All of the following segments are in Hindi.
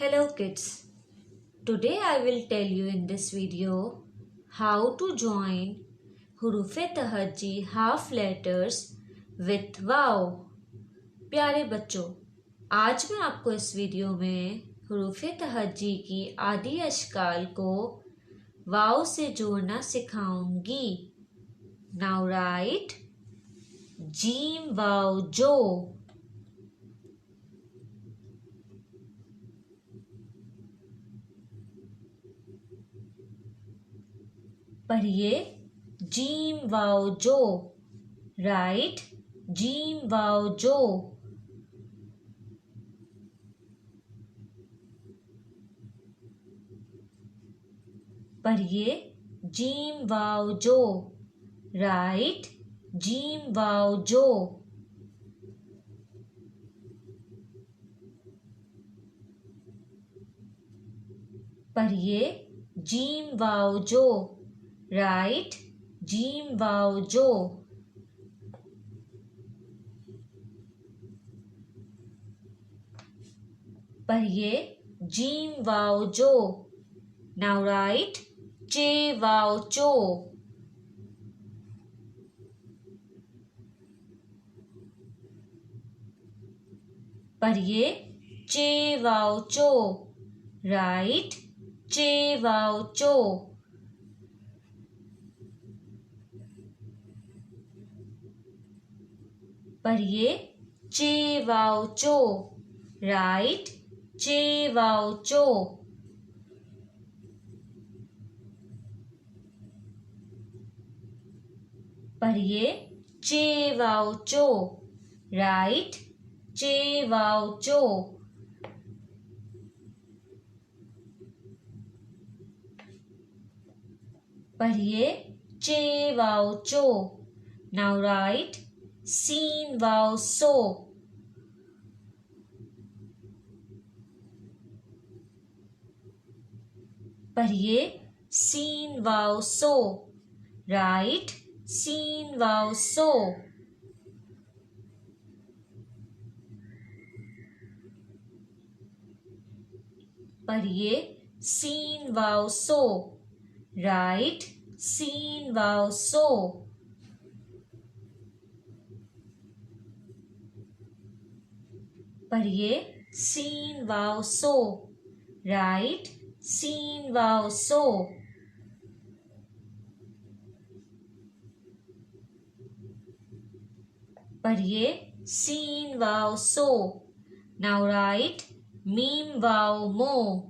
Hello kids, today I will tell you in this video how to join हुरूफ-ए-तहज्जी half letters with वाव। प्यारे बच्चों, आज मैं आपको इस वीडियो में हुरूफ-ए-तहज्जी की आदि अशकाल को वाव से जोड़ना सिखाऊंगी। Now write जीम वाव जो। पढ़िए जीम वाव जो। राइट जीम वाव जो। पढ़िए जीम वाव जो। राइट जीम वाव जो। पढ़िए जीम वाव जो। राइट जीम वाव जो। पढ़िए जीम वाव जो। नाउ राइट चे वाव चो। पढ़िए चे वाव चो। राइट चे वाव चो। पढ़िए चे वाव चो। राइट चे वाव चो। पढ़िए चे वाव चो। राइट चे वाव चो। पढ़िए चे वाव चो। नाउ राइट सीन वाव सो। पढ़िए सीन वाव सो। राइट सीन वाव सो। पढ़िए सीन वाव सो। राइट सीन वाव सो। पढ़िए सीन वाव सो। राइट सीन वाव सो। पढ़िए सीन वाव सो। नाउ राइट मीम वाव मो।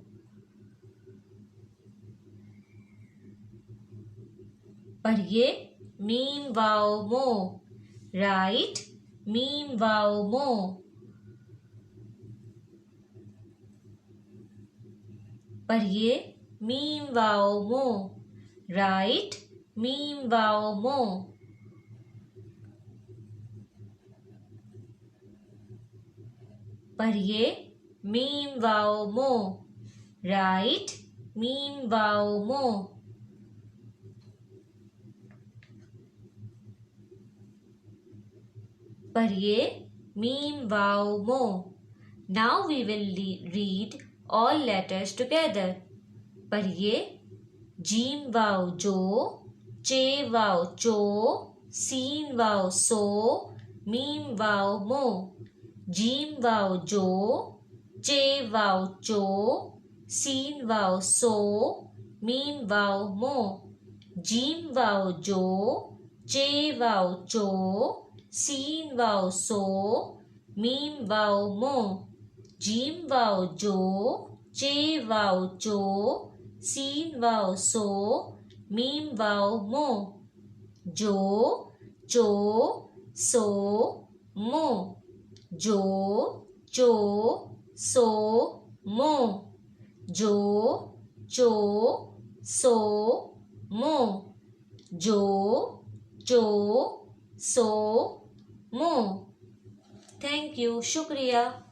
पढ़िए मीम वाव मो। राइट मीम वाव मो। पढ़िए मीम वाव मो। राइट मीम वाव मो। पढ़िए मीम वाव मो। राइट मीम वाव मो। पढ़िए मीम वाव मो। Now we will read all letters together. पढ़िए जीम वाव जो। चे वाव चो। सीन वाव सो। मीम वाव मो। जीम वाव जो। चे वाव चो। सीन वाव सो। मीम वाव मो। जीम वाव जो। चे वाव चो। सीन वाव सो। मीम वाव मो। जीम वाव जो। चे वाव चो। सीन वाव सो। मीम वाव मो। जो चो सो मो। जो चो सो मो। जो चो सो मो। जो चो सो मो। थैंक यू, शुक्रिया।